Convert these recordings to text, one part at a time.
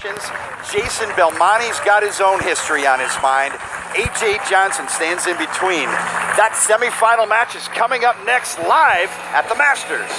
Jason Belmonte's got his own history on his mind. A.J. Johnson stands in between. That semifinal match is coming up next live at the Masters.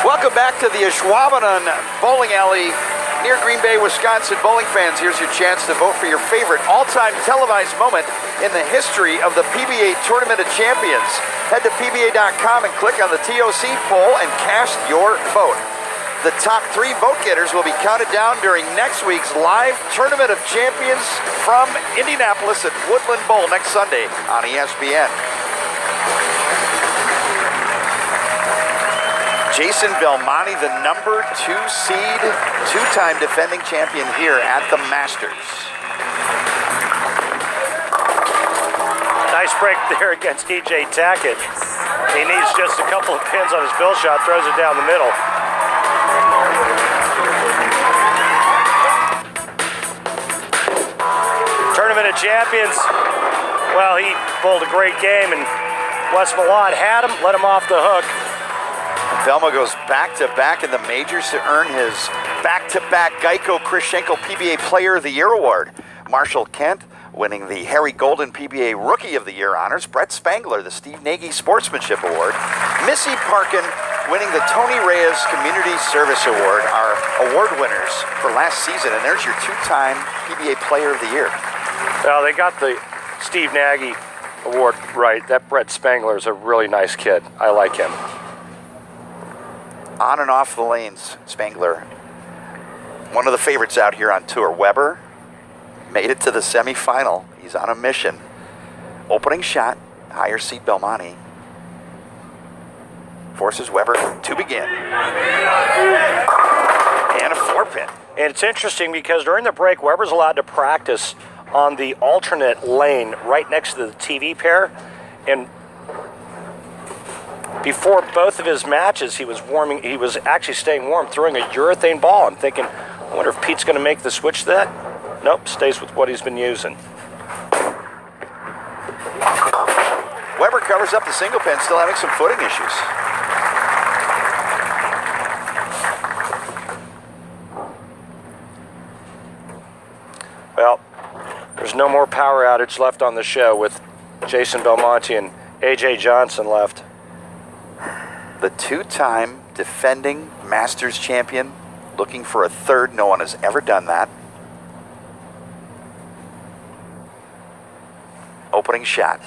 Welcome back to the Ashwaubenon Bowling Alley near Green Bay, Wisconsin. Bowling fans, here's your chance to vote for your favorite all-time televised moment in the history of the PBA Tournament of Champions. Head to PBA.com and click on the TOC poll and cast your vote. The top 3 vote getters will be counted down during next week's live Tournament of Champions from Indianapolis at Woodland Bowl next Sunday on ESPN. Jason Belmonte, the number 2 seed, 2-time defending champion here at the Masters. Nice break there against E.J. Tackett. He needs just a couple of pins on his bill shot, throws it down the middle. Tournament of Champions. Well, he bowled a great game, and Wes Malott had him, let him off the hook. Belmo goes back-to-back in the majors to earn his back-to-back Geico Krishenko PBA Player of the Year award. Marshall Kent winning the Harry Golden PBA Rookie of the Year honors. Brett Spangler, the Steve Nagy Sportsmanship Award. Missy Parkin winning the Tony Reyes Community Service Award, our award winners for last season. And there's your 2-time PBA Player of the Year. Well, they got the Steve Nagy Award right. That Brett Spangler is a really nice kid. I like him. On and off the lanes, Spangler, one of the favorites out here on tour. Weber made it to the semifinal. He's on a mission. Opening shot, higher seed Belmonte. Forces Weber to begin. And a 4-pin. And it's interesting because during the break, Weber's allowed to practice on the alternate lane right next to the TV pair. And before both of his matches, he was actually staying warm, throwing a urethane ball. I'm thinking, I wonder if Pete's going to make the switch to that. Nope, stays with what he's been using. Weber covers up the single pin, still having some footing issues. Well, there's no more power outage left on the show with Jason Belmonte and A.J. Johnson left. The 2-time defending Masters champion, looking for a 3rd. No one has ever done that. Opening shot.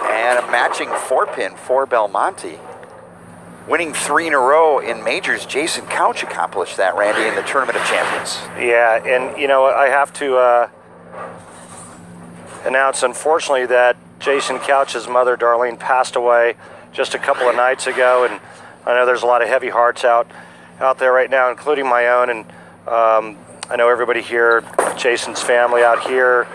And a matching 4-pin for Belmonte. Winning 3 in a row in majors, Jason Couch accomplished that, Randy, in the Tournament of Champions. Yeah, and you know, I have to announce, unfortunately, that Jason Couch's mother, Darlene, passed away just a couple of nights ago, and I know there's a lot of heavy hearts out there right now, including my own, and I know everybody here, Jason's family out here,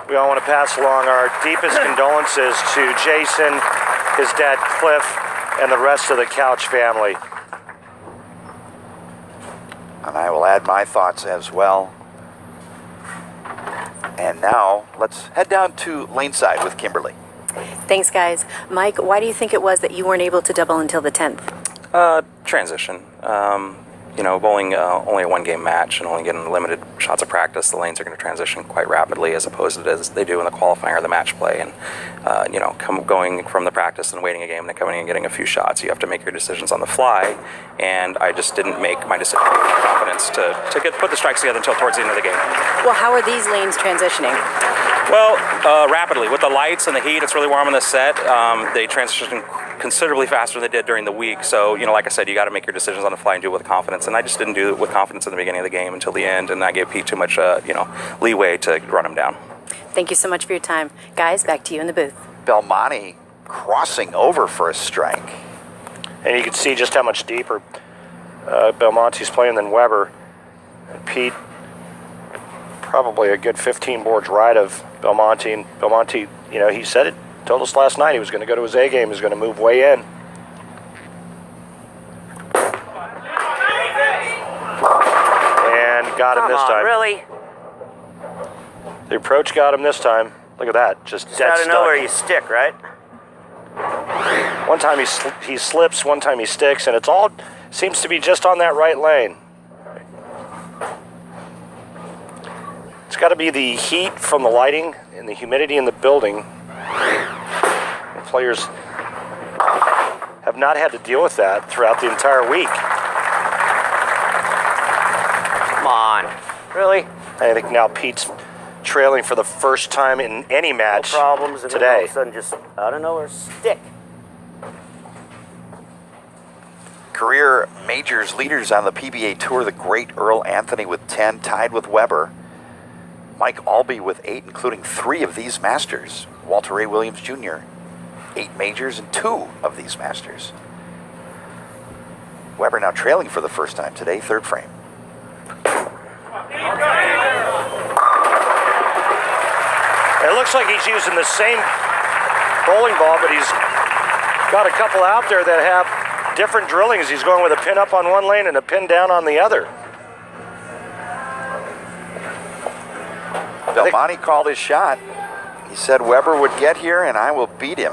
we all want to pass along our deepest condolences to Jason, his dad, Cliff, and the rest of the Couch family. And I will add my thoughts as well. And now, let's head down to Laneside with Kimberly. Thanks, guys. Mike, why do you think it was that you weren't able to double until the 10th? Transition. Bowling only a 1-game match and only getting limited shots of practice, the lanes are going to transition quite rapidly as opposed to as they do in the qualifying or the match play. And, going from the practice and waiting a game and then coming and getting a few shots, you have to make your decisions on the fly. And I just didn't make my decision with confidence to put the strikes together until towards the end of the game. Well, how are these lanes transitioning? Well, rapidly. With the lights and the heat, it's really warm on the set. They transition considerably faster than they did during the week. So, like I said, you got to make your decisions on the fly and do it with confidence. And I just didn't do it with confidence in the beginning of the game until the end. And I gave Pete too much, leeway to run him down. Thank you so much for your time. Guys, back to you in the booth. Belmonte crossing over for a strike. And you can see just how much deeper Belmonte's playing than Weber. And Pete, probably a good 15 boards right of Belmonte. And Belmonte, he said it Told us last night he was going to go to his A game. He was going to move way in. And got him this time. Really? The approach got him this time. Look at that, just dead Out of stuck. nowhere you stick, right? One time he slips, one time he sticks, and it's all seems to be just on that right lane. It's got to be the heat from the lighting and the humidity in the building. The players have not had to deal with that throughout the entire week. Come on. Really? I think now Pete's trailing for the first time in any match No problems, and then all today. of a sudden just out of nowhere stick. Career majors leaders on the PBA Tour, the great Earl Anthony with 10, tied with Weber. Mike Albee with 8, including 3 of these Masters. Walter Ray Williams Jr., 8 majors and 2 of these Masters. Weber now trailing for the first time today, 3rd frame. It looks like he's using the same bowling ball, but he's got a couple out there that have different drillings. He's going with a pin up on one lane and a pin down on the other. Belmonte called his shot. He said Weber would get here and I will beat him.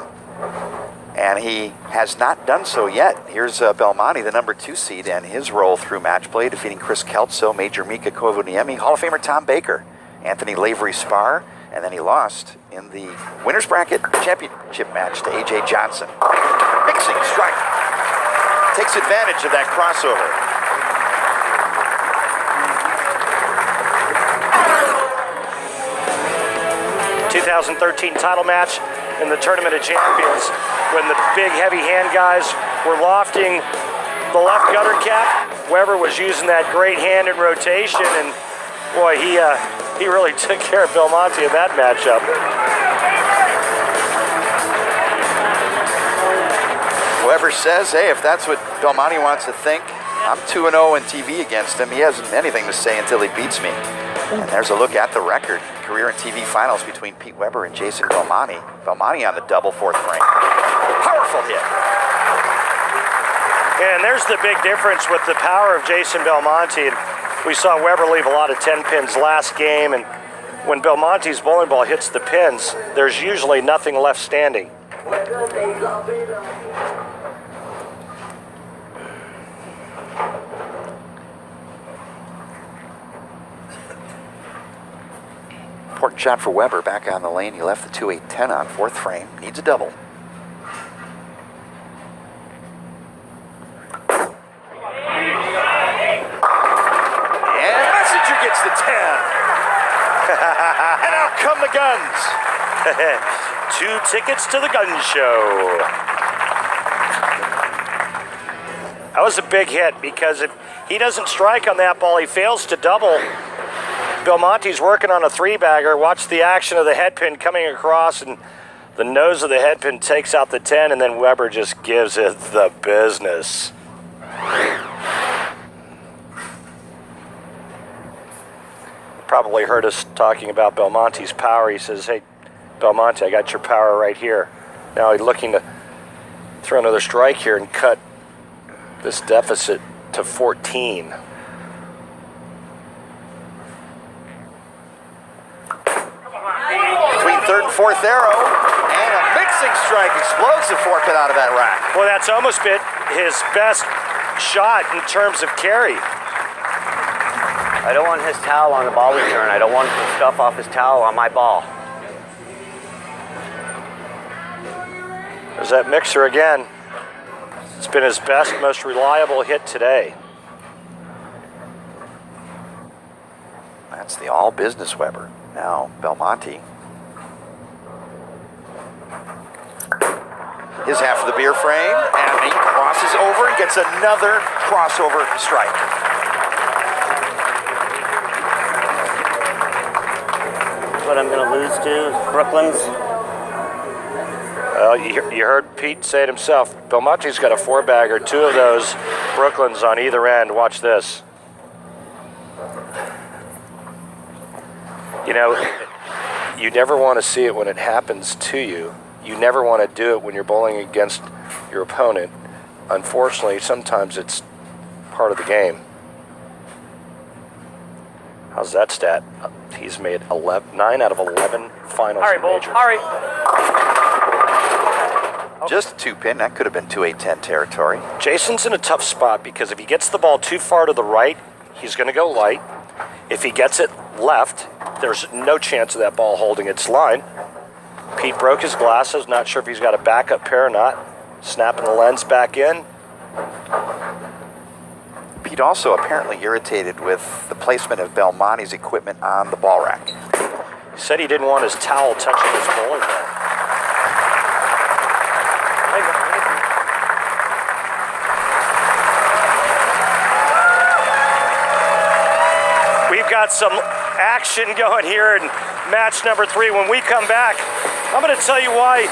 And he has not done so yet. Here's Belmonte, the number 2 seed, and his roll through match play, defeating Chris Kelso, Major Mika Kovuniemi, Hall of Famer Tom Baker, Anthony Lavery Spar, and then he lost in the winner's bracket championship match to A.J. Johnson. Mixing strike. Takes advantage of that crossover. 2013 title match in the Tournament of Champions when the big heavy hand guys were lofting the left gutter cap. Weber was using that great hand in rotation, and boy, he really took care of Belmonte in that matchup. Weber says, hey, if that's what Belmonte wants to think, I'm 2-0 in TV against him. He hasn't anything to say until he beats me. And there's a look at the record. Career and TV finals between Pete Weber and Jason Belmonte. Belmonte on the double 4th frame. Powerful hit. And there's the big difference with the power of Jason Belmonte. And we saw Weber leave a lot of 10 pins last game, and when Belmonte's bowling ball hits the pins, there's usually nothing left standing. Important shot for Weber back on the lane. He left the 2-8-10 on 4th frame. Needs a double. And Messenger gets the 10. And out come the guns. 2 tickets to the gun show. That was a big hit because if he doesn't strike on that ball, he fails to double. Belmonte's working on a 3-bagger. Watch the action of the head pin coming across, and the nose of the head pin takes out the 10, and then Weber just gives it the business. Probably heard us talking about Belmonte's power. He says, hey, Belmonte, I got your power right here. Now he's looking to throw another strike here and cut this deficit to 14. Between 3rd and 4th arrow. And a mixing strike. Explosive 4-pin out of that rack. Well, that's almost been his best shot in terms of carry. I don't want his towel on the ball return. I don't want the stuff off his towel on my ball. There's that mixer again. It's been his best, most reliable hit today. That's the all-business Weber. Now, Belmonte. His half of the beer frame, and he crosses over and gets another crossover strike. What I'm going to lose to Brooklyn's. Well, you heard Pete say it himself. Belmonte's got a 4-bagger, 2 of those Brooklyns on either end. Watch this. You know, you never want to see it when it happens to you. You never want to do it when you're bowling against your opponent. Unfortunately, sometimes it's part of the game. How's that stat? He's made 9 out of 11 finals. Hurry, in Bull, majors. hurry. Just a 2-pin. That could have been 2-8-10 territory. Jason's in a tough spot because if he gets the ball too far to the right, he's going to go light. If he gets it left, there's no chance of that ball holding its line. Pete broke his glasses. Not sure if he's got a backup pair or not. Snapping the lens back in. Pete also apparently irritated with the placement of Belmonte's equipment on the ball rack. He said he didn't want his towel touching his bowling ball. We've got some action going here in match number 3. When we come back, I'm going to tell you why